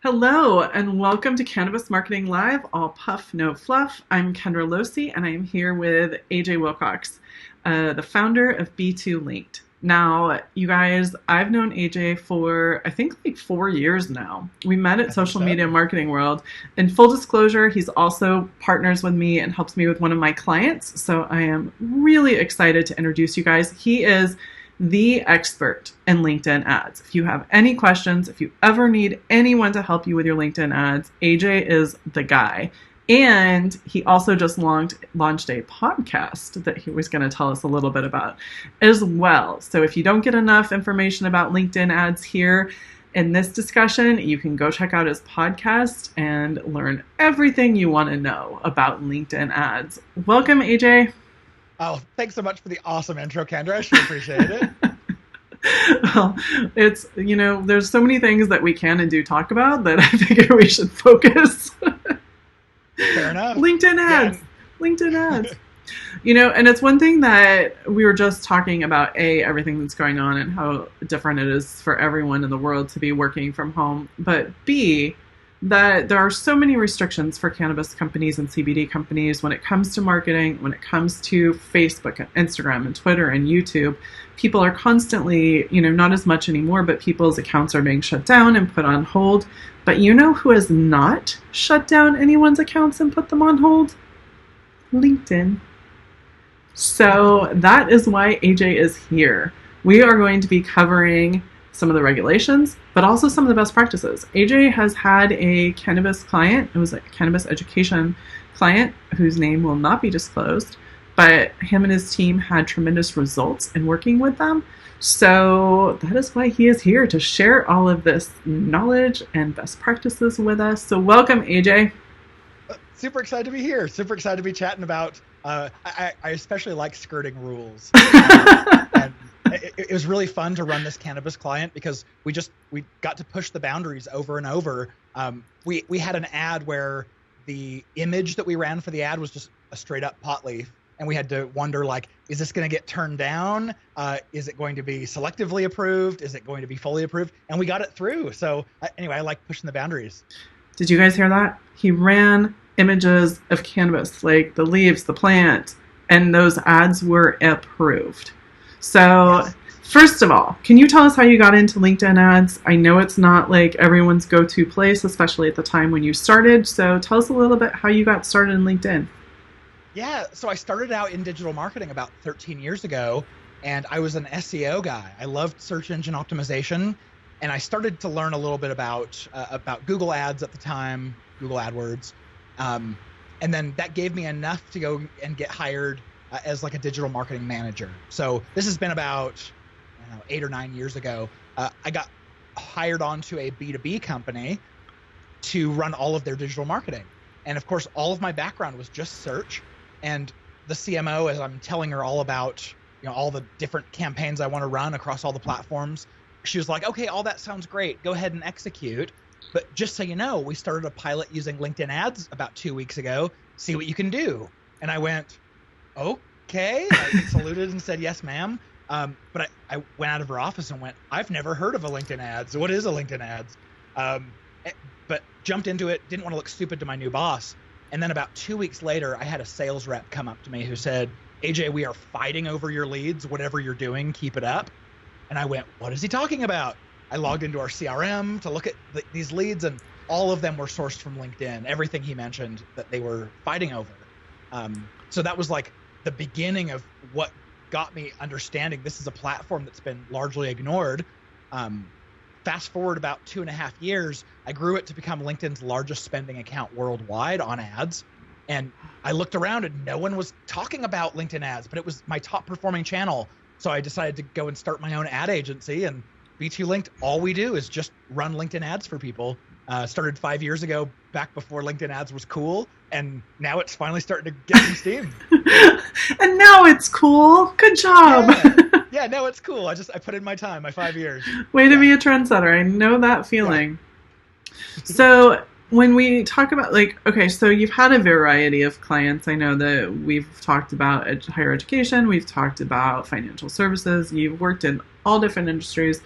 Hello, and welcome to Cannabis Marketing Live, all puff, no fluff. I'm Kendra Losee, and I'm here with AJ Wilcox, the founder of B2 Linked. Now, you guys, I've known AJ for, I think, like 4 years now. We met at I think Social so. Media Marketing World. In full disclosure, he's also partners with me and helps me with one of my clients. So I am really excited to introduce you guys. He is the expert in LinkedIn ads. If you have any questions, if you ever need anyone to help you with your LinkedIn ads, AJ is the guy. And he also just launched a podcast that he was going to tell us a little bit about as well. So if you don't get enough information about LinkedIn ads here in this discussion, you can go check out his podcast and learn everything you want to know about LinkedIn ads. Welcome, AJ. Oh, thanks so much for the awesome intro, Kendra. I sure appreciate it. Well, it's, there's so many things that we can and do talk about that I figure we should focus. Fair enough. LinkedIn ads. Yeah. LinkedIn ads. And it's one thing that we were just talking about, everything that's going on and how different it is for everyone in the world to be working from home. But B, that there are so many restrictions for cannabis companies and CBD companies when it comes to marketing, when it comes to Facebook and Instagram and Twitter and YouTube. People are constantly, not as much anymore, but people's accounts are being shut down and put on hold. But you know who has not shut down anyone's accounts and put them on hold? LinkedIn. So that is why AJ is here. We are going to be covering some of the regulations, but also some of the best practices. AJ has had a cannabis client. It was a cannabis education client whose name will not be disclosed, but him and his team had tremendous results in working with them. So that is why he is here to share all of this knowledge and best practices with us. So welcome, AJ. Super excited to be here. Super excited to be chatting about. I especially like skirting rules. And it was really fun to run this cannabis client because we got to push the boundaries over and over. We had an ad where the image that we ran for the ad was just a straight up pot leaf. And we had to wonder, like, is this going to get turned down? Is it going to be selectively approved? Is it going to be fully approved? And we got it through. So anyway, I like pushing the boundaries. Did you guys hear that? He ran images of cannabis, like the leaves, the plant, and those ads were approved. So Yes. First of all, can you tell us how you got into LinkedIn ads? I know it's not like everyone's go-to place, especially at the time when you started. So tell us a little bit how you got started in LinkedIn. Yeah, so I started out in digital marketing about 13 years ago, and I was an SEO guy. I loved search engine optimization, and I started to learn a little bit about Google Ads at the time, Google AdWords, and then that gave me enough to go and get hired as like a digital marketing manager. So this has been about 8 or 9 years ago. I got hired onto a B2B company to run all of their digital marketing, and of course, all of my background was just search. And the CMO, as I'm telling her all about, all the different campaigns I want to run across all the platforms, she was like, okay, all that sounds great. Go ahead and execute. But just so you know, we started a pilot using LinkedIn ads about 2 weeks ago. See what you can do. And I went, okay. I saluted and said, yes, ma'am. But I went out of her office and went, I've never heard of a LinkedIn ads. What is a LinkedIn ads? But jumped into it, didn't want to look stupid to my new boss. And then about 2 weeks later, I had a sales rep come up to me who said, AJ, we are fighting over your leads. Whatever you're doing, keep it up. And I went, what is he talking about? I logged into our CRM to look at these leads, and all of them were sourced from LinkedIn. Everything he mentioned that they were fighting over. So that was like the beginning of what got me understanding this is a platform that's been largely ignored. Fast forward about 2.5 years, I grew it to become LinkedIn's largest spending account worldwide on ads. And I looked around and no one was talking about LinkedIn ads, but it was my top performing channel. So I decided to go and start my own ad agency, and B2 Linked, all we do is just run LinkedIn ads for people. Started 5 years ago, back before LinkedIn ads was cool. And now it's finally starting to get some steam. And now it's cool. Good job. Yeah, no, it's cool. I put in my time, my 5 years. Way to be a trendsetter. I know that feeling. Yeah. So when we talk about okay, so you've had a variety of clients. I know that we've talked about higher education. We've talked about financial services. You've worked in all different industries.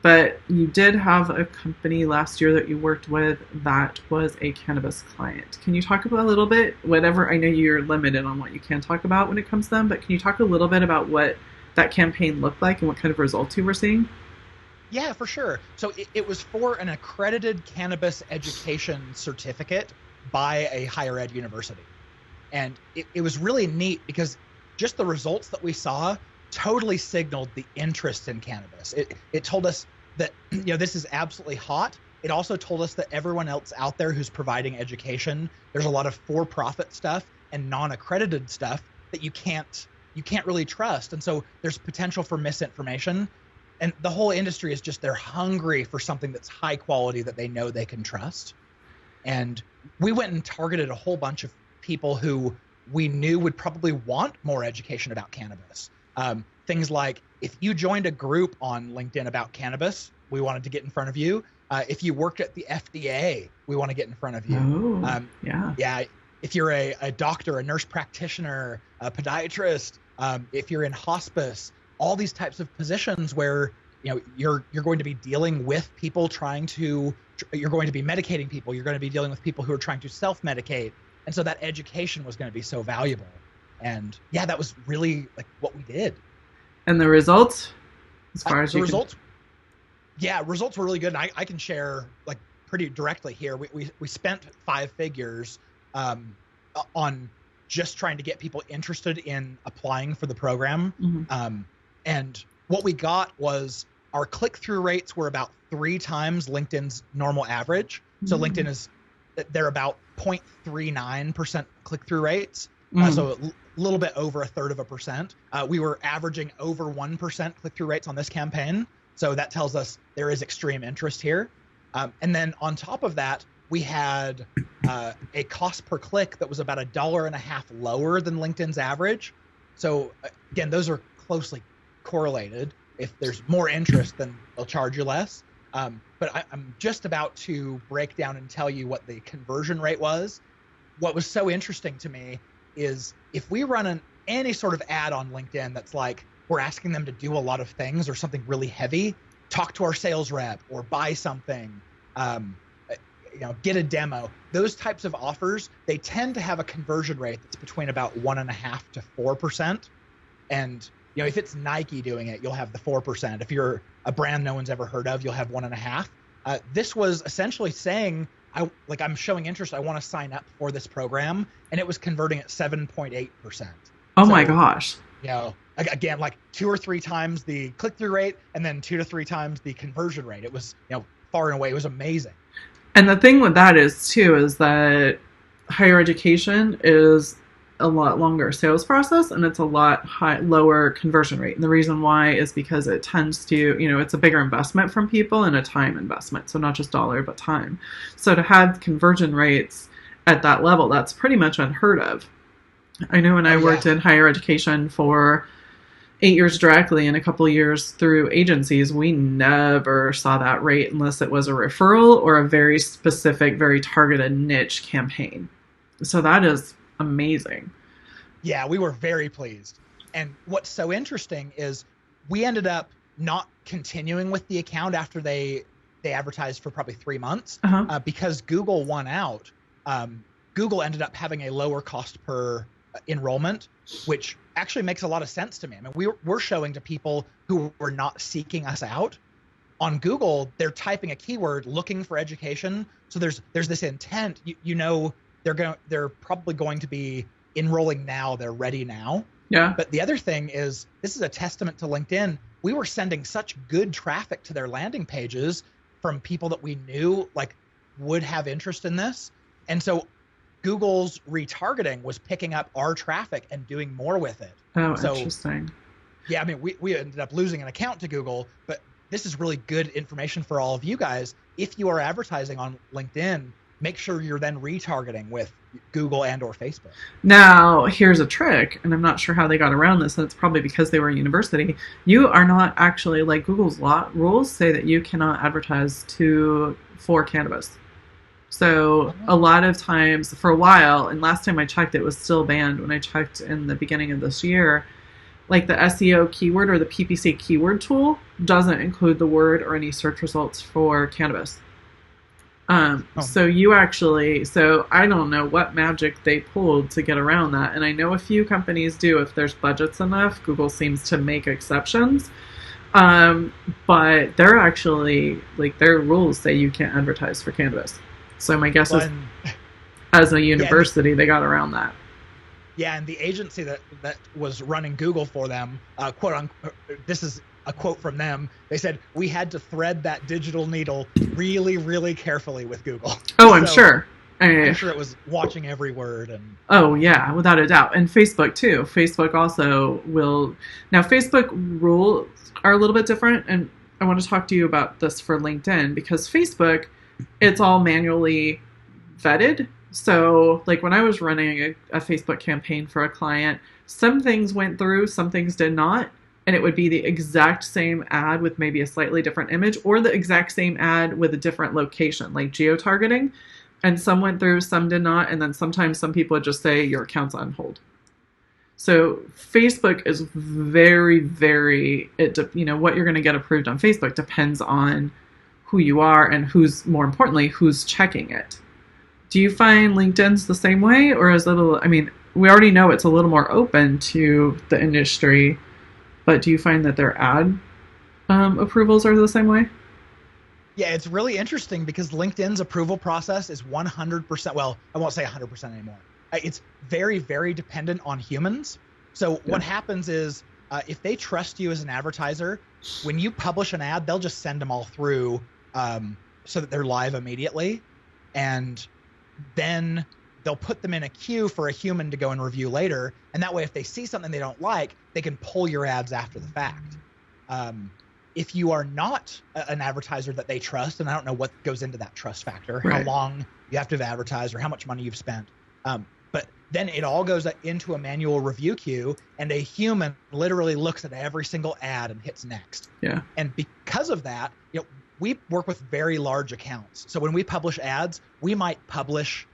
But you did have a company last year that you worked with that was a cannabis client. Can you talk about a little bit, whatever, I know you're limited on what you can talk about when it comes to them, but can you talk a little bit about what that campaign looked like and what kind of results you were seeing? Yeah, for sure. So it was for an accredited cannabis education certificate by a higher ed university. And it was really neat because just the results that we saw totally signaled the interest in cannabis. It told us that, this is absolutely hot. It also told us that everyone else out there who's providing education, there's a lot of for-profit stuff and non-accredited stuff that you can't really trust. And so there's potential for misinformation. And the whole industry is just, they're hungry for something that's high quality that they know they can trust. And we went and targeted a whole bunch of people who we knew would probably want more education about cannabis. Things like, if you joined a group on LinkedIn about cannabis, we wanted to get in front of you. If you worked at the FDA, we want to get in front of you. Yeah. If you're a doctor, a nurse practitioner, a podiatrist, if you're in hospice, all these types of positions where you're going to be dealing with people you're going to be medicating people, you're going to be dealing with people who are trying to self-medicate, and so that education was going to be so valuable. And yeah, that was really like what we did. And the results, as far as the results, results were really good. And I can share like pretty directly here. We spent 5 figures on just trying to get people interested in applying for the program. Mm-hmm. And what we got was our click-through rates were about 3 times LinkedIn's normal average. Mm-hmm. So LinkedIn they're about 0.39% click-through rates. So a little bit over 1/3%. We were averaging over 1% click-through rates on this campaign. So that tells us there is extreme interest here. And then on top of that, we had a cost per click that was about $1.50 lower than LinkedIn's average. So again, those are closely correlated. If there's more interest, then they'll charge you less. But I'm just about to break down and tell you what the conversion rate was. What was so interesting to me is if we run any sort of ad on LinkedIn that's like, we're asking them to do a lot of things or something really heavy, talk to our sales rep or buy something, get a demo, those types of offers, they tend to have a conversion rate that's between about 1.5% to 4%. And if it's Nike doing it, you'll have the 4%. If you're a brand no one's ever heard of, you'll have 1.5%. This was essentially saying, I'm showing interest. I want to sign up for this program, and it was converting at 7.8%. Oh my gosh! Again, like 2 or 3 times the click-through rate, and then 2 to 3 times the conversion rate. It was, far and away, it was amazing. And the thing with that is that higher education is a lot longer sales process, and it's a lot lower conversion rate. And the reason why is because it tends to, it's a bigger investment from people and a time investment. So not just dollar, but time. So to have conversion rates at that level, that's pretty much unheard of. I know when I worked in higher education for 8 years directly and a couple of years through agencies, we never saw that rate unless it was a referral or a very specific, very targeted niche campaign. So that is amazing. Yeah, we were very pleased. And what's so interesting is we ended up not continuing with the account after they advertised for probably 3 months because Google won out. Google ended up having a lower cost per enrollment, which actually makes a lot of sense to me. I mean, we're showing to people who were not seeking us out. On Google, they're typing a keyword looking for education. So there's this intent, they're probably going to be enrolling now, they're ready now. Yeah. But the other thing is, this is a testament to LinkedIn. We were sending such good traffic to their landing pages from people that we knew would have interest in this. And so Google's retargeting was picking up our traffic and doing more with it. Oh, so, interesting. Yeah, I mean, we ended up losing an account to Google, but this is really good information for all of you guys. If you are advertising on LinkedIn, make sure you're then retargeting with Google and or Facebook. Now, here's a trick, and I'm not sure how they got around this, and it's probably because they were a university. You are not actually, Google's rules say that you cannot advertise for cannabis. So a lot of times, for a while, and last time I checked, it was still banned when I checked in the beginning of this year, like the SEO keyword or the PPC keyword tool doesn't include the word or any search results for cannabis. So you actually, so I don't know what magic they pulled to get around that. And I know a few companies do if there's budgets enough. Google seems to make exceptions. But they're actually, like, their rules say you can't advertise for cannabis. So my guess is, as a university, they got around that. Yeah, and the agency that was running Google for them, quote unquote, this is a quote from them. They said, we had to thread that digital needle really, really carefully with Google. Oh, I'm sure. I'm sure it was watching every word. And oh, yeah, without a doubt. And Facebook, too. Facebook also will... Now, Facebook rules are a little bit different, and I want to talk to you about this for LinkedIn, because Facebook, it's all manually vetted. So, like, when I was running a Facebook campaign for a client, some things went through, some things did not. And it would be the exact same ad with maybe a slightly different image, or the exact same ad with a different location, like geo-targeting. And some went through, some did not. And then sometimes some people would just say, your account's on hold. So Facebook is very, very, what you're going to get approved on Facebook depends on who you are and more importantly, who's checking it. Do you find LinkedIn's the same way? Or is it we already know it's a little more open to the industry, but do you find that their ad approvals are the same way? Yeah, it's really interesting because LinkedIn's approval process is 100%. Well, I won't say 100% anymore. It's very, very dependent on humans. So what happens is if they trust you as an advertiser, when you publish an ad, they'll just send them all through so that they're live immediately. And then they'll put them in a queue for a human to go and review later. And that way, if they see something they don't like, they can pull your ads after the fact. If you are not an advertiser that they trust, and I don't know what goes into that trust factor, right, how long you have to have advertised or how much money you've spent. But then it all goes into a manual review queue, and a human literally looks at every single ad and hits next. Yeah. And because of that, we work with very large accounts. So when we publish ads, we might publish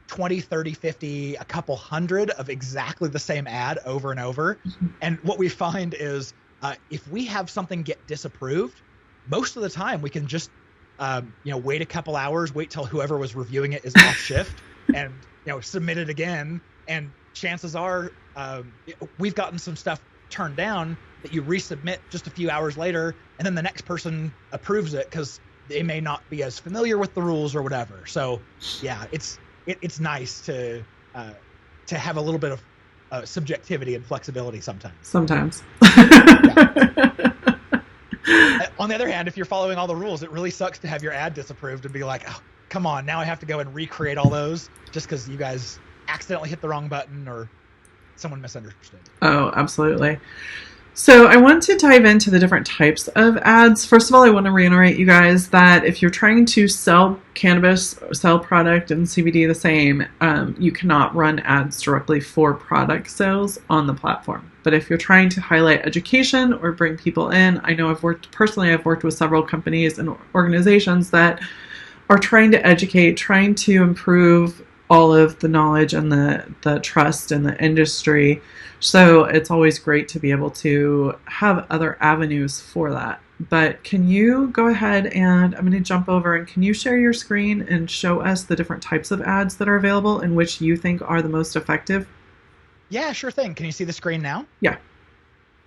20, 30, 50, a couple hundred of exactly the same ad over and over. Mm-hmm. And what we find is if we have something get disapproved, most of the time we can just wait a couple hours, wait till whoever was reviewing it is off shift, and submit it again. And chances are we've gotten some stuff turned down that you resubmit just a few hours later, and then the next person approves it because they may not be as familiar with the rules or whatever. So yeah, it's nice to have a little bit of subjectivity and flexibility sometimes. On the other hand, if you're following all the rules, it really sucks to have your ad disapproved and be like, oh, come on, now I have to go and recreate all those just because you guys accidentally hit the wrong button or someone misunderstood. Oh, absolutely. So I want to dive into the different types of ads. First of all, I want to reiterate, you guys, that if you're trying to sell cannabis, sell product, and CBD the same, you cannot run ads directly for product sales on the platform. But if you're trying to highlight education or bring people in, I know I've worked with several companies and organizations that are trying to educate, trying to improve all of the knowledge and the trust in the industry. So it's always great to be able to have other avenues for that. But can you go ahead and I'm going to jump over, and can you share your screen and show us the different types of ads that are available and which you think are the most effective? Yeah, sure thing. Can you see the screen now? Yeah.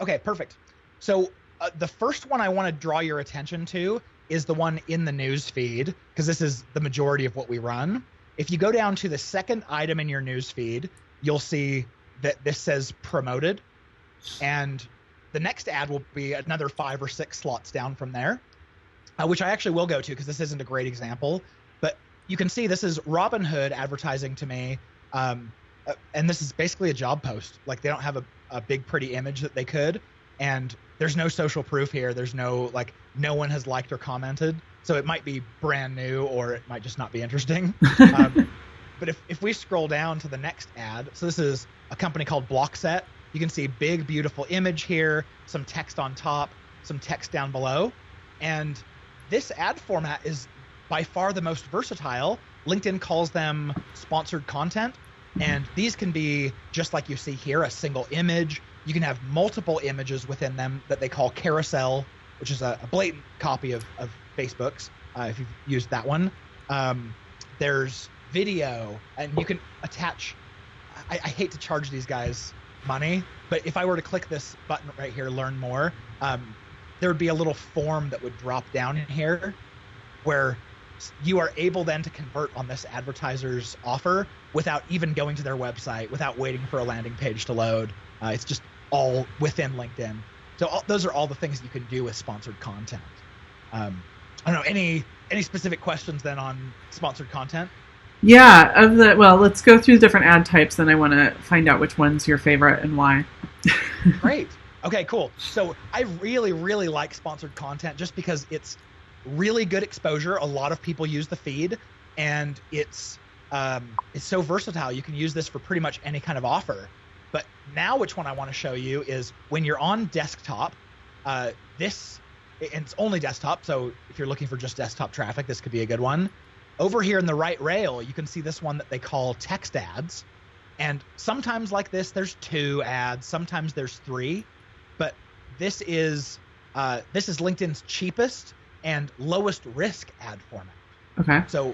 Okay, perfect. So the first one I want to draw your attention to is the one in the news feed, because this is the majority of what we run. If you go down to the second item in your news feed, you'll see that this says promoted, and the next ad will be another 5 or 6 slots down from there, which I actually will go to because this isn't a great example, but you can see this is Robinhood advertising to me, and this is basically a job post. Like, they don't have a big pretty image that they could, and there's no social proof here. There's no one has liked or commented, so it might be brand new or it might just not be interesting. But if we scroll down to the next ad, so this is a company called Blockset. You can see big, beautiful image here, some text on top, some text down below. And this ad format is by far the most versatile. LinkedIn calls them sponsored content. And these can be, just like you see here, a single image, You can have multiple images within them that they call carousel, which is a blatant copy of Facebook's, if you've used that one. There's video, and you can attach. I hate to charge these guys money, but if I were to click this button right here, learn more, there would be a little form that would drop down in here where you are able then to convert on this advertiser's offer without even going to their website, without waiting for a landing page to load. It's just all within LinkedIn. So those are all the things you can do with sponsored content. I don't know, any specific questions then on sponsored content? Yeah, well, let's go through the different ad types, and I want to find out which one's your favorite and why. Great. Okay, cool. So I really, really like sponsored content just because it's really good exposure. A lot of people use the feed, and it's so versatile. You can use this for pretty much any kind of offer. But now which one I want to show you is when you're on desktop, and it's only desktop, so if you're looking for just desktop traffic, this could be a good one. Over here in the right rail, you can see this one that they call text ads. And sometimes like this, there's 2 ads, sometimes there's 3. But this is LinkedIn's cheapest and lowest risk ad format. Okay. So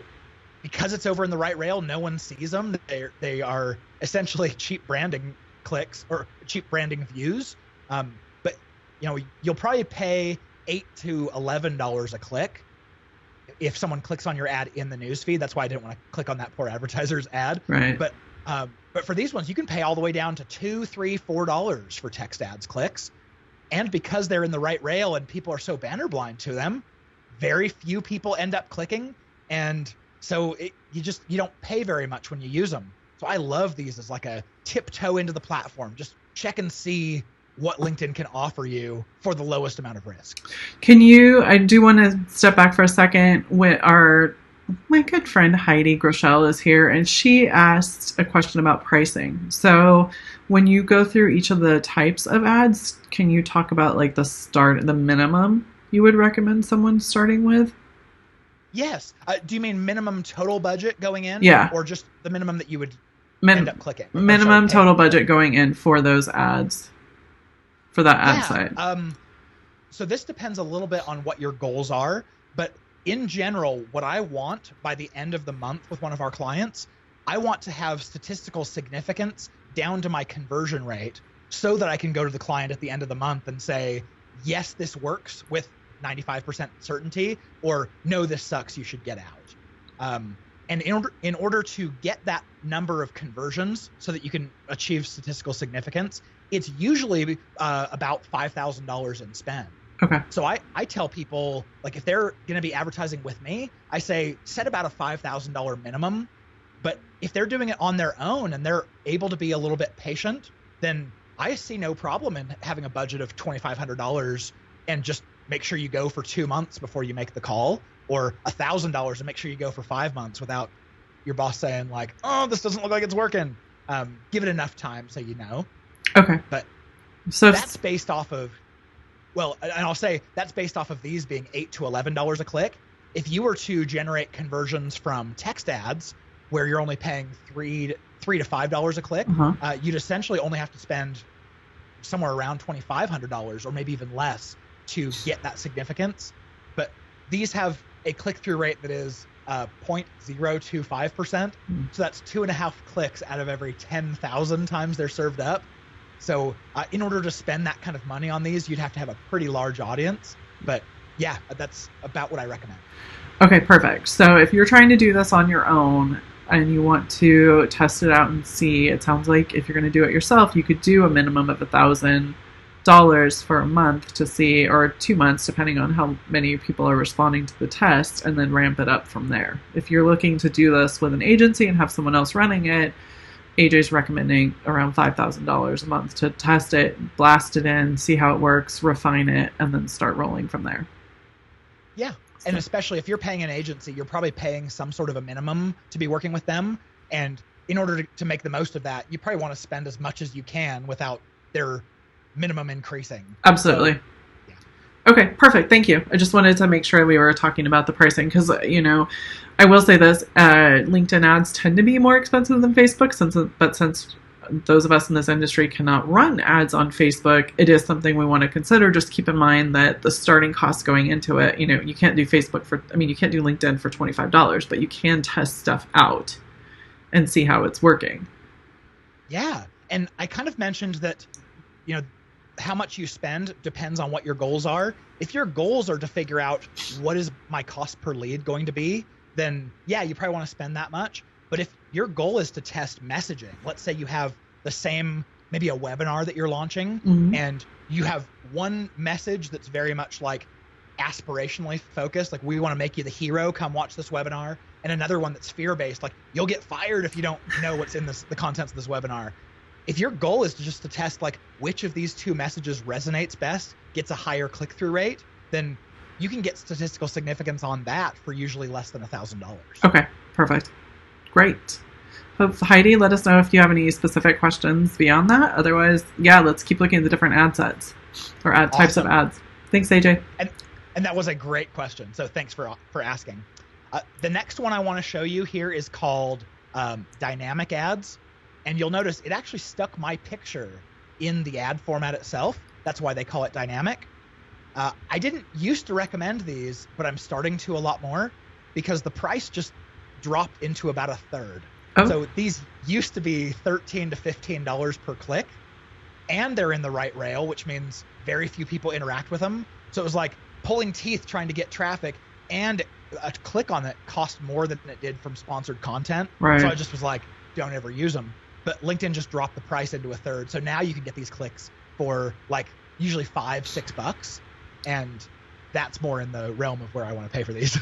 because it's over in the right rail, no one sees them. They are essentially cheap branding clicks or cheap branding views. But you'll probably pay $8 to $11 a click if someone clicks on your ad in the newsfeed. That's why I didn't want to click on that poor advertiser's ad. Right. But for these ones, you can pay all the way down to $2, $3, $4 for text ads clicks. And because they're in the right rail and people are so banner blind to them, very few people end up clicking. And so you don't pay very much when you use them. So I love these as like a tiptoe into the platform. Just check and see what LinkedIn can offer you for the lowest amount of risk. I do want to step back for a second. My good friend Heidi Groeschel is here, and she asked a question about pricing. So when you go through each of the types of ads, can you talk about like the minimum you would recommend someone starting with? Yes. Do you mean minimum total budget going in? Yeah. Or just the minimum that you would end up clicking? Minimum total budget going in for those ads, for that ad site. So this depends a little bit on what your goals are, but in general, what I want by the end of the month with one of our clients, I want to have statistical significance down to my conversion rate so that I can go to the client at the end of the month and say, yes, this works with 95% certainty, or no, this sucks, you should get out. And in order to get that number of conversions so that you can achieve statistical significance, it's usually about $5,000 in spend. Okay. So I tell people, like, if they're going to be advertising with me, I say set about a $5,000 minimum. But if they're doing it on their own and they're able to be a little bit patient, then I see no problem in having a budget of $2,500 and just make sure you go for 2 months before you make the call, or $1,000 and make sure you go for 5 months without your boss saying like, oh, this doesn't look like it's working. Give it enough time so you know. Okay. But so that's based off of, well, and I'll say that's based off of these being $8 to $11 a click. If you were to generate conversions from text ads where you're only paying $3 to $5 a click, you'd essentially only have to spend somewhere around $2,500 or maybe even less to get that significance. But these have a click-through rate that is 0.025%. So that's 2.5 clicks out of every 10,000 times they're served up. So in order to spend that kind of money on these, you'd have to have a pretty large audience. But yeah, that's about what I recommend. Okay, perfect. So if you're trying to do this on your own and you want to test it out and see, it sounds like if you're going to do it yourself, you could do a minimum of $1,000 for a month to see, or 2 months, depending on how many people are responding to the test, and then ramp it up from there. If you're looking to do this with an agency and have someone else running it, AJ's recommending around $5,000 a month to test it, blast it in, see how it works, refine it, and then start rolling from there. Yeah. And especially if you're paying an agency, you're probably paying some sort of a minimum to be working with them. And in order to make the most of that, you probably want to spend as much as you can without their minimum increasing. Absolutely. So, yeah. Okay, perfect. Thank you. I just wanted to make sure we were talking about the pricing because, I will say this, LinkedIn ads tend to be more expensive than Facebook, since those of us in this industry cannot run ads on Facebook, it is something we want to consider. Just keep in mind that the starting cost going into it, you can't do Facebook you can't do LinkedIn for $25, but you can test stuff out and see how it's working. Yeah. And I kind of mentioned that, how much you spend depends on what your goals are. If your goals are to figure out what is my cost per lead going to be, then yeah, you probably want to spend that much. But if your goal is to test messaging, let's say you have the same, maybe a webinar that you're launching, and you have one message that's very much like aspirationally focused, like we want to make you the hero, come watch this webinar, and another one that's fear-based, like you'll get fired if you don't know what's in the contents of this webinar. If your goal is to test like which of these two messages resonates best, gets a higher click-through rate, then you can get statistical significance on that for usually less than $1,000. Okay, perfect. Great. Heidi, let us know if you have any specific questions beyond that. Otherwise, yeah, let's keep looking at the different ad sets or types of ads. Thanks, AJ. And that was a great question. So thanks for asking. The next one I want to show you here is called dynamic ads. And you'll notice it actually stuck my picture in the ad format itself. That's why they call it dynamic. I didn't used to recommend these, but I'm starting to a lot more because the price just dropped into about a third. Oh. So these used to be $13 to $15 per click, and they're in the right rail, which means very few people interact with them. So it was like pulling teeth trying to get traffic, and a click on it cost more than it did from sponsored content. Right. So I just was like, don't ever use them. But LinkedIn just dropped the price into a third. So now you can get these clicks for like usually $5-6, and that's more in the realm of where I want to pay for these.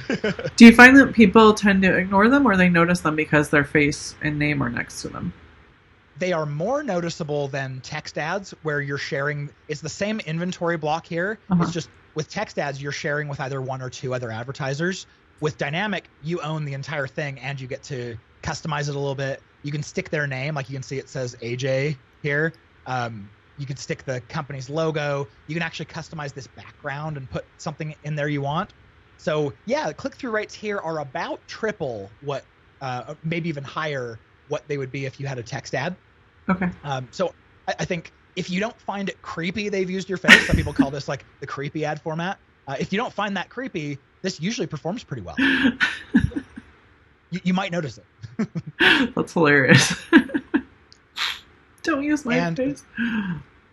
Do you find that people tend to ignore them, or they notice them because their face and name are next to them? They are more noticeable than text ads where you're sharing. It's the same inventory block here. It's just with text ads, you're sharing with either one or two other advertisers. With dynamic, you own the entire thing and you get to customize it a little bit. You can stick their name, like you can see it says AJ here. You can stick the company's logo. You can actually customize this background and put something in there you want. So yeah, click-through rates here are about triple what, maybe even higher, what they would be if you had a text ad. Okay. So I think if you don't find it creepy, they've used your face. Some people call this like the creepy ad format. If you don't find that creepy, this usually performs pretty well. You might notice it. That's hilarious. Don't use my face.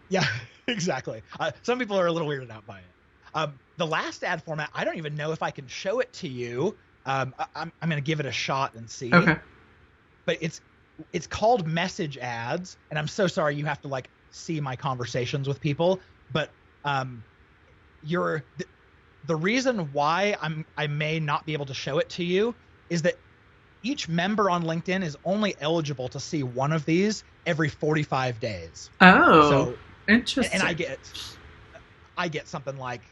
Yeah, exactly. Some people are a little weirded out by it. The last ad format, I don't even know if I can show it to you. I'm going to give it a shot and see. Okay. But it's called message ads, and I'm so sorry you have to like see my conversations with people. But the reason why I may not be able to show it to you is that each member on LinkedIn is only eligible to see one of these every 45 days. Oh, so interesting. And I get something like,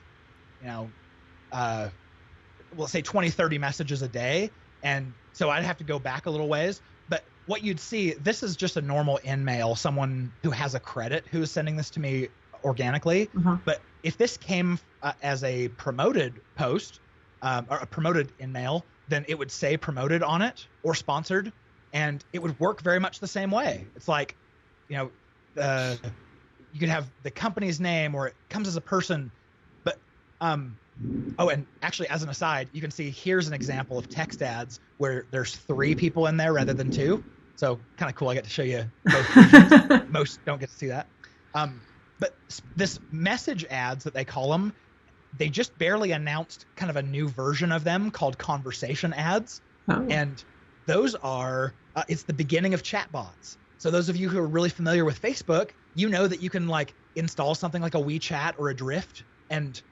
we'll say 20, 30 messages a day. And so I'd have to go back a little ways. But what you'd see, this is just a normal in-mail, someone who has a credit who is sending this to me organically. But if this came as a promoted post or a promoted in-mail, then it would say promoted on it or sponsored, and it would work very much the same way. It's like, you could have the company's name or it comes as a person, but, oh, and actually as an aside, you can see here's an example of text ads where there's 3 people in there rather than 2. So kind of cool. I get to show you both versions. Most don't get to see that. But this message ads that they call them, they just barely announced kind of a new version of them called conversation ads. Oh. And those are, it's the beginning of chatbots. So those of you who are really familiar with Facebook, you know that you can like install something like a WeChat or a Drift and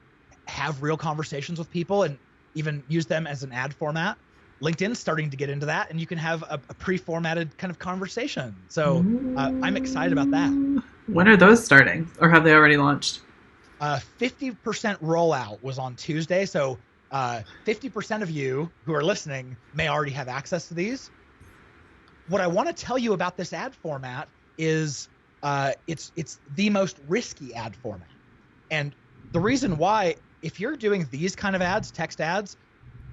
have real conversations with people and even use them as an ad format. LinkedIn's starting to get into that, and you can have a pre-formatted kind of conversation. So I'm excited about that. When are those starting, or have they already launched? 50% rollout was on Tuesday. So 50% of you who are listening may already have access to these. What I want to tell you about this ad format is it's the most risky ad format. And the reason why, if you're doing these kind of ads, text ads,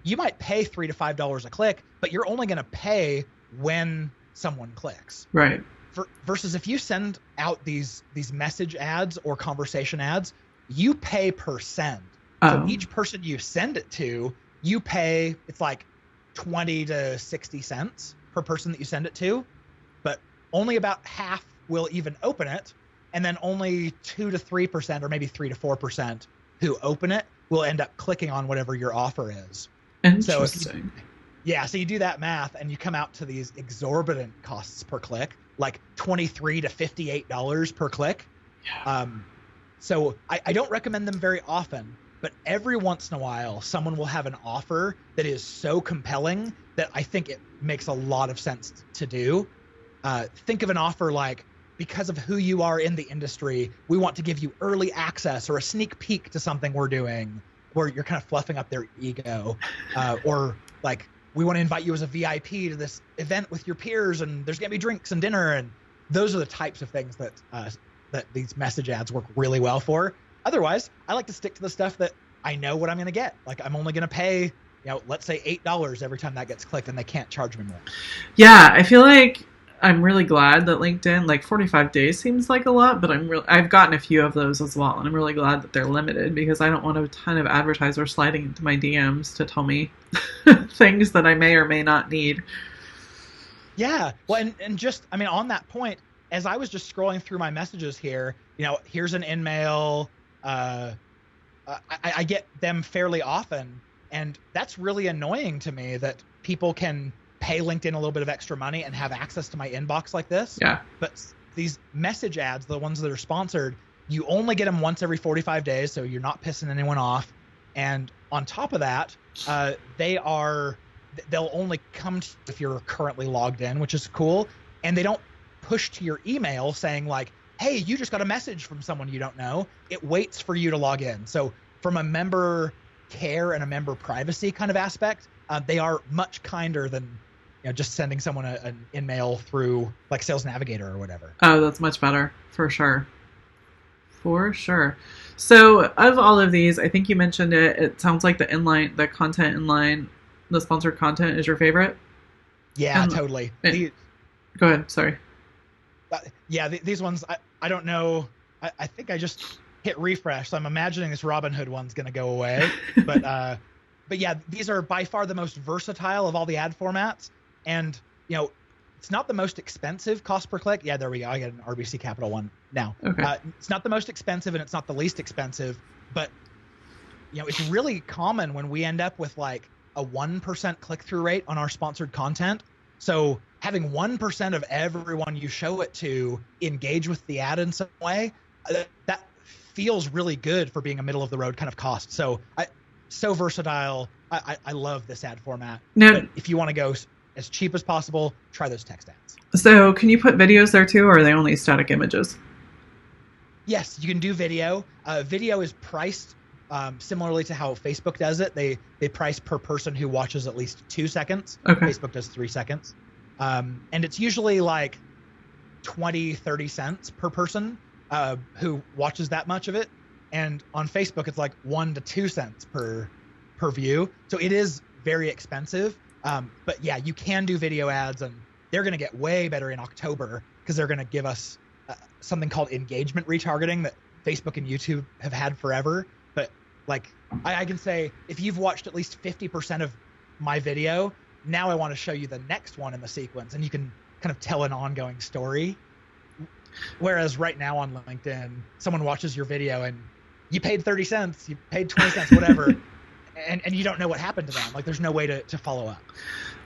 you might pay $3 to $5 a click, but you're only going to pay when someone clicks. Right. versus if you send out these message ads or conversation ads, you pay per send. So each person you send it to, you pay, it's like 20 to 60 cents per person that you send it to, but only about half will even open it. And then only 2 to 3%, or maybe 3 to 4% who open it will end up clicking on whatever your offer is. Interesting. So you do that math and you come out to these exorbitant costs per click, like $23 to $58 per click. Yeah. So I don't recommend them very often, but every once in a while, someone will have an offer that is so compelling that I think it makes a lot of sense to do. Think of an offer like, because of who you are in the industry, we want to give you early access or a sneak peek to something we're doing, where you're kind of fluffing up their ego. Or like, we want to invite you as a VIP to this event with your peers, and there's going to be drinks and dinner. And those are the types of things that these message ads work really well for. Otherwise, I like to stick to the stuff that I know what I'm going to get. Like, I'm only going to pay, let's say $8 every time that gets clicked, and they can't charge me more. Yeah, I feel like I'm really glad that LinkedIn, like 45 days seems like a lot, but I've gotten a few of those as well, and I'm really glad that they're limited, because I don't want a ton of advertisers sliding into my DMs to tell me things that I may or may not need. Yeah, well, and just, I mean, on that point, as I was just scrolling through my messages here, here's an InMail. I get them fairly often, and that's really annoying to me that people can pay LinkedIn a little bit of extra money and have access to my inbox like this. Yeah. But these message ads, the ones that are sponsored, you only get them once every 45 days, so you're not pissing anyone off. And on top of that, they'll only come to you if you're currently logged in, which is cool. And they don't push to your email saying like, hey, you just got a message from someone you don't know. It waits for you to log in. So from a member care and a member privacy kind of aspect, they are much kinder than just sending someone an InMail through like Sales Navigator or whatever. Oh, that's much better, for sure. For sure. So of all of these, I think you mentioned it. It sounds like the content inline, the sponsored content is your favorite. Yeah, totally. Go ahead. Sorry. These ones, I don't know. I think I just hit refresh, so I'm imagining this Robinhood one's going to go away. But yeah, these are by far the most versatile of all the ad formats. And, it's not the most expensive cost per click. Yeah, there we go. I get an RBC Capital one now. Okay. It's not the most expensive, and it's not the least expensive. But, it's really common when we end up with like a 1% click-through rate on our sponsored content. So having 1% of everyone you show it to engage with the ad in some way, that feels really good for being a middle-of-the-road kind of cost. So so versatile. I love this ad format. Now, but if you want to go as cheap as possible, try those text ads. So can you put videos there too, or are they only static images? Yes, you can do video. Video is priced similarly to how Facebook does it. They price per person who watches at least 2 seconds. Okay. Facebook does 3 seconds. And it's usually like 20, 30 cents per person who watches that much of it. And on Facebook, it's like 1 to 2 cents per view. So it is very expensive. But yeah, you can do video ads, and they're going to get way better in October because they're going to give us something called engagement retargeting that Facebook and YouTube have had forever. But like I can say, if you've watched at least 50% of my video, now I want to show you the next one in the sequence, and you can kind of tell an ongoing story. Whereas right now on LinkedIn, someone watches your video and you paid 30 cents, you paid 20 cents, whatever. And you don't know what happened to them. Like, there's no way to follow up.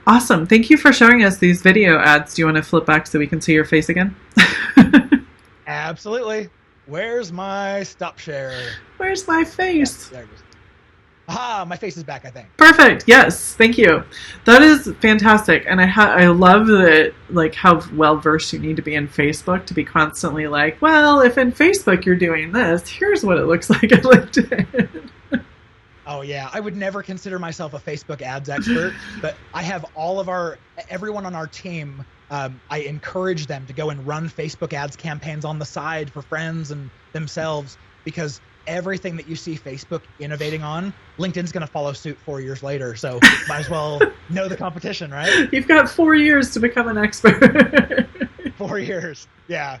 Awesome. Thank you for showing us these video ads. Do you want to flip back so we can see your face again? Absolutely. Where's my stop share? Where's my face? Yeah, there it is. Aha, my face is back, I think. Perfect. Yes. Thank you. That is fantastic. And I love that, like, how well versed you need to be in Facebook to be constantly like, well, if in Facebook you're doing this, here's what it looks like at LinkedIn. Oh yeah, I would never consider myself a Facebook ads expert, but I have everyone on our team. I encourage them to go and run Facebook ads campaigns on the side for friends and themselves, because everything that you see Facebook innovating on, LinkedIn's going to follow suit 4 years later. So might as well know the competition, right? You've got 4 years to become an expert. 4 4 years. Yeah.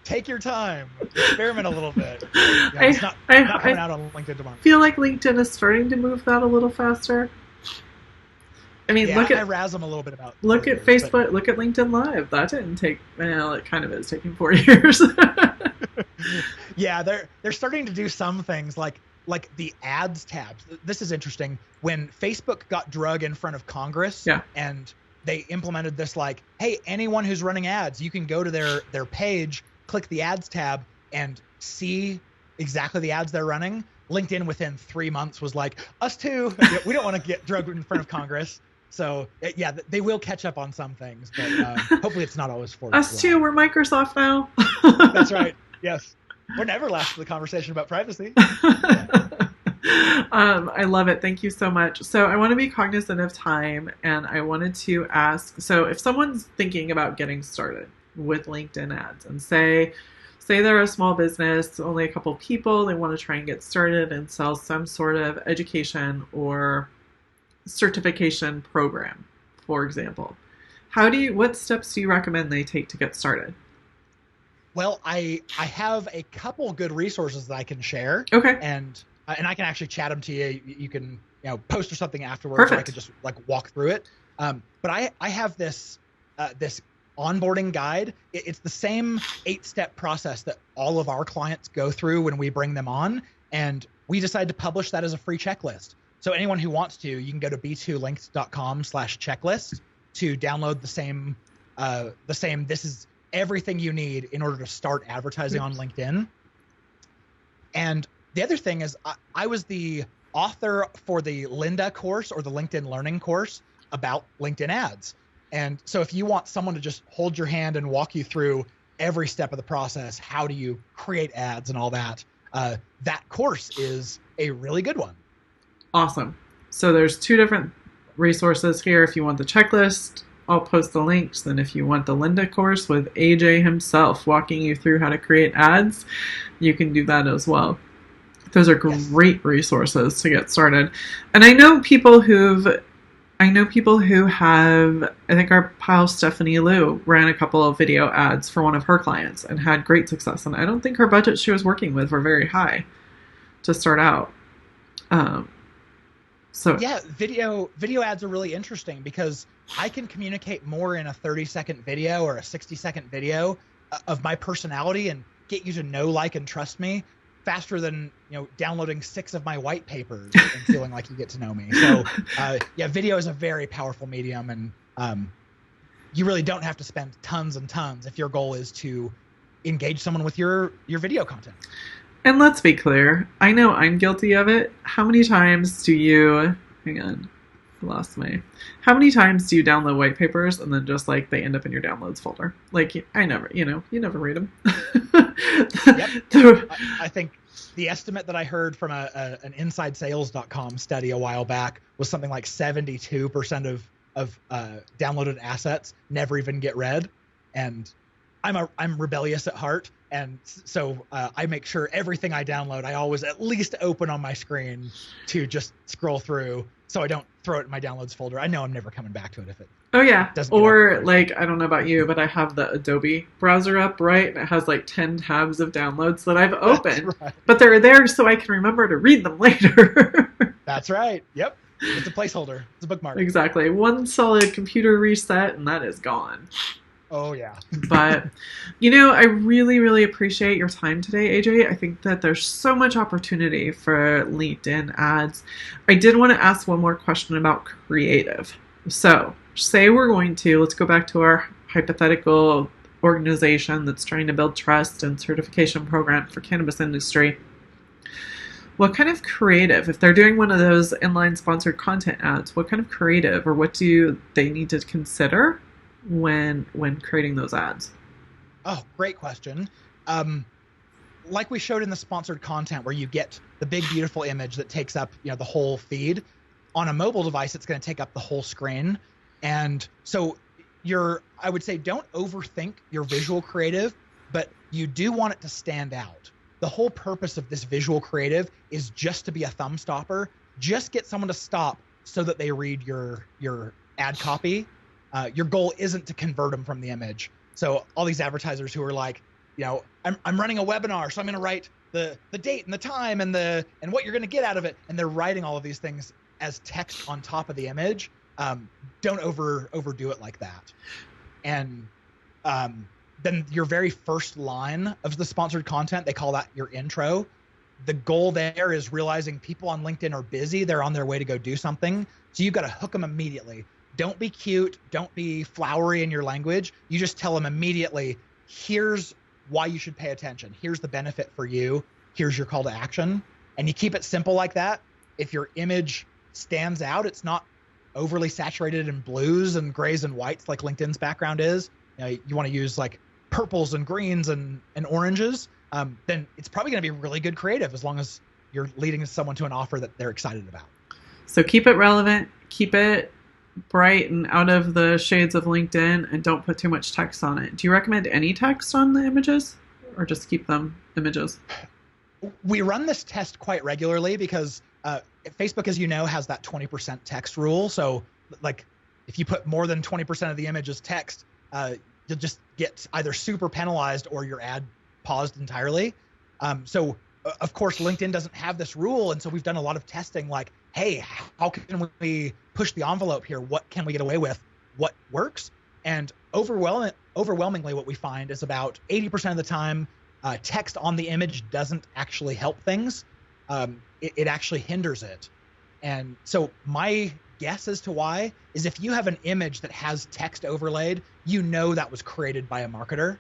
Take your time. Experiment a little bit. Yeah, it's not coming out on LinkedIn tomorrow. I feel like LinkedIn is starting to move that a little faster. I mean, yeah, I razz them a little bit about. Look at Facebook. But look at LinkedIn Live. That didn't take. Well, it kind of is taking 4 years. Yeah, they're starting to do some things like the ads tabs. This is interesting. When Facebook got drug in front of Congress, and they implemented this, like, hey, anyone who's running ads, you can go to their page, click the ads tab, and see exactly the ads they're running. LinkedIn within 3 months was like, us too. We don't want to get drugged in front of Congress. So yeah, they will catch up on some things, but hopefully it's not always for us too. We're Microsoft now. That's right. Yes, we're never last for the conversation about privacy. I love it. Thank you so much. So I want to be cognizant of time, and I wanted to ask. So if someone's thinking about getting started with LinkedIn ads, and say they're a small business, only a couple people, they want to try and get started and sell some sort of education or certification program, for example, what steps do you recommend they take to get started? Well, I have a couple good resources that I can share. Okay. And I can actually chat them to you. You can post or something afterwards. Perfect. Or I could just walk through it. But I have this this onboarding guide. It's the same 8-step process that all of our clients go through when we bring them on, and we decide to publish that as a free checklist. So anyone who wants to, you can go to b2linked.com/checklist to download the same. This is everything you need in order to start advertising on LinkedIn. And the other thing is, I was the author for the Linda course, or the LinkedIn Learning course, about LinkedIn ads. And so if you want someone to just hold your hand and walk you through every step of the process, how do you create ads and all that, that course is a really good one. Awesome. So there's 2 different resources here. If you want the checklist, I'll post the links. Then if you want the Linda course with AJ himself walking you through how to create ads, you can do that as well. Those are great resources to get started. And I know people who have, I think our pal Stephanie Liu ran a couple of video ads for one of her clients and had great success. And I don't think her budget she was working with were very high to start out. So yeah, video ads are really interesting because I can communicate more in a 30-second video or a 60-second video of my personality and get you to know, like, and trust me faster than downloading 6 of my white papers and feeling like you get to know me. So yeah, video is a very powerful medium, and you really don't have to spend tons and tons if your goal is to engage someone with your video content. And let's be clear, I know I'm guilty of it. How many times do you, how many times do you download white papers and then just they end up in your downloads folder? I never, you never read them. Yep. I think the estimate that I heard from an InsideSales.com study a while back was something like 72% of downloaded assets never even get read. And I'm rebellious at heart. And so I make sure everything I download, I always at least open on my screen to just scroll through, so I don't throw it in my downloads folder. I know I'm never coming back to it if it. Oh yeah. Or I don't know about you, but I have the Adobe browser up, right? And it has 10 tabs of downloads that I've opened, right. But they're there so I can remember to read them later. That's right. Yep. It's a placeholder. It's a bookmark. Exactly. One solid computer reset and that is gone. Oh, yeah. But, I really, really appreciate your time today, AJ. I think that there's so much opportunity for LinkedIn ads. I did want to ask one more question about creative. So, say let's go back to our hypothetical organization that's trying to build trust and certification program for cannabis industry. What kind of creative, if they're doing one of those inline sponsored content ads, what kind of creative or what do they need to consider when creating those ads? Oh, great question. Like we showed in the sponsored content, where you get the big beautiful image that takes up the whole feed. On a mobile device, it's going to take up the whole screen. And so I would say don't overthink your visual creative, but you do want it to stand out. The whole purpose of this visual creative is just to be a thumb stopper. Just get someone to stop so that they read your ad copy. Your goal isn't to convert them from the image. So all these advertisers who are like, I'm running a webinar, so I'm going to write the date and the time and what you're going to get out of it, and they're writing all of these things as text on top of the image. Don't overdo it like that. And then your very first line of the sponsored content, they call that your intro. The goal there is realizing people on LinkedIn are busy. They're on their way to go do something. So you've got to hook them immediately. Don't be cute. Don't be flowery in your language. You just tell them immediately, here's why you should pay attention. Here's the benefit for you. Here's your call to action. And you keep it simple like that. If your image stands out, it's not overly saturated in blues and grays and whites like LinkedIn's background is. You want to use like purples and greens and oranges. Then it's probably going to be really good creative as long as you're leading someone to an offer that they're excited about. So keep it relevant, keep it bright and out of the shades of LinkedIn, and don't put too much text on it. Do you recommend any text on the images, or just keep them images? We run this test quite regularly because Facebook, as you know, has that 20% text rule. So like if you put more than 20% of the image as text, you'll just get either super penalized or your ad paused entirely. So of course, LinkedIn doesn't have this rule. And so we've done a lot of testing like, hey, how can we push the envelope here? What can we get away with? What works? And overwhelmingly what we find is about 80% of the time, text on the image doesn't actually help things. It actually hinders it. And so my guess as to why is if you have an image that has text overlaid, that was created by a marketer,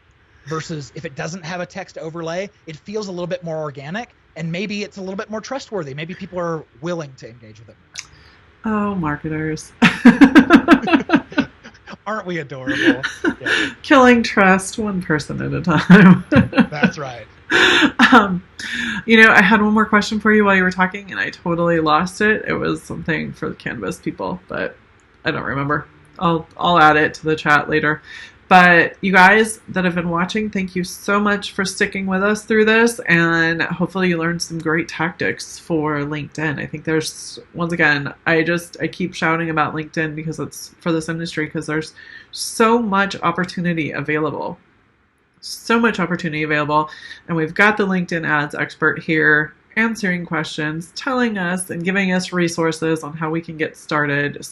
versus if it doesn't have a text overlay, it feels a little bit more organic, and maybe it's a little bit more trustworthy. Maybe people are willing to engage with it more. Oh, marketers. Aren't we adorable? Yeah. Killing trust one person at a time. That's right. I had one more question for you while you were talking, and I totally lost it. It was something for the cannabis people, but I don't remember. I'll add it to the chat later. But you guys that have been watching, thank you so much for sticking with us through this, and hopefully you learned some great tactics for LinkedIn. I think there's, once again, I keep shouting about LinkedIn because it's for this industry, because there's so much opportunity available. So much opportunity available, and we've got the LinkedIn ads expert here answering questions, telling us and giving us resources on how we can get started.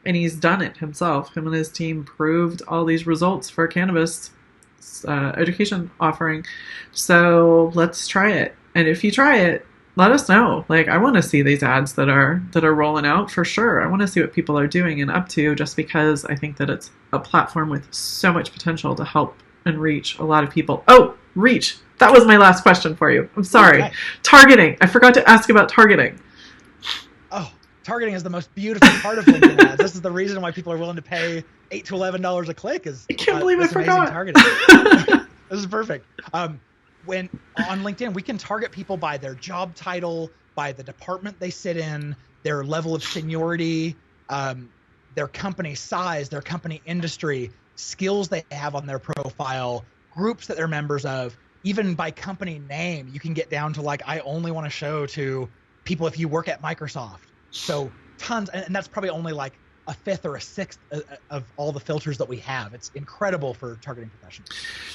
And he's done it himself. Him and his team proved all these results for cannabis education offering. So let's try it. And if you try it, let us know. Like, I want to see these ads that are rolling out for sure. I want to see what people are doing and up to, just because I think that it's a platform with so much potential to help and reach a lot of people. Oh, reach. That was my last question for you. I'm sorry. Okay. Targeting. I forgot to ask about targeting. Oh, targeting is the most beautiful part of LinkedIn ads. This is the reason why people are willing to pay $8 to $11 a click. I can't believe I forgot. Targeting. This is perfect. When on LinkedIn, we can target people by their job title, by the department they sit in, their level of seniority, their company size, their company industry, skills they have on their profile, groups that they're members of, even by company name. You can get down to like, I only want to show to people if you work at Microsoft. So tons, and that's probably only like a fifth or a sixth of all the filters that we have. It's incredible for targeting professionals.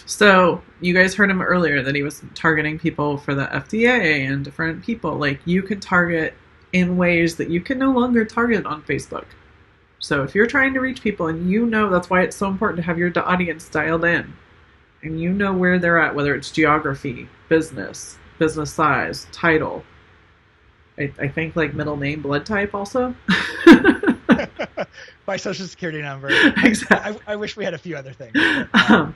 So you guys heard him earlier that he was targeting people for the FDA and different people. Like, you can target in ways that you can no longer target on Facebook. So if you're trying to reach people, and that's why it's so important to have your audience dialed in, and where they're at, whether it's geography, business size, title, I think like middle name, blood type also. By social security number. Exactly. I wish we had a few other things. But,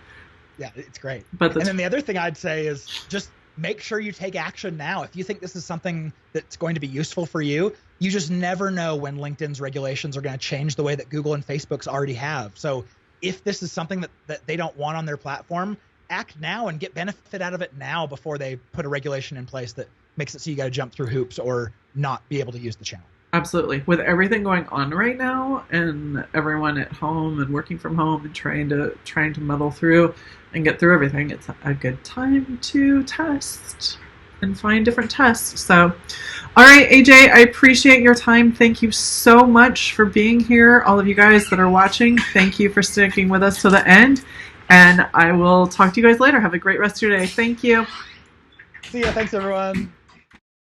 yeah, it's great. And then the other thing I'd say is just make sure you take action now. If you think this is something that's going to be useful for you, you just never know when LinkedIn's regulations are going to change the way that Google and Facebook's already have. So if this is something that they don't want on their platform, act now and get benefit out of it now before they put a regulation in place that makes it so you got to jump through hoops or not be able to use the channel. Absolutely. With everything going on right now, and everyone at home and working from home and trying to muddle through and get through everything, it's a good time to test and find different tests. So, all right, AJ, I appreciate your time. Thank you so much for being here. All of you guys that are watching, thank you for sticking with us to the end. And I will talk to you guys later. Have a great rest of your day. Thank you. See ya. Thanks, everyone.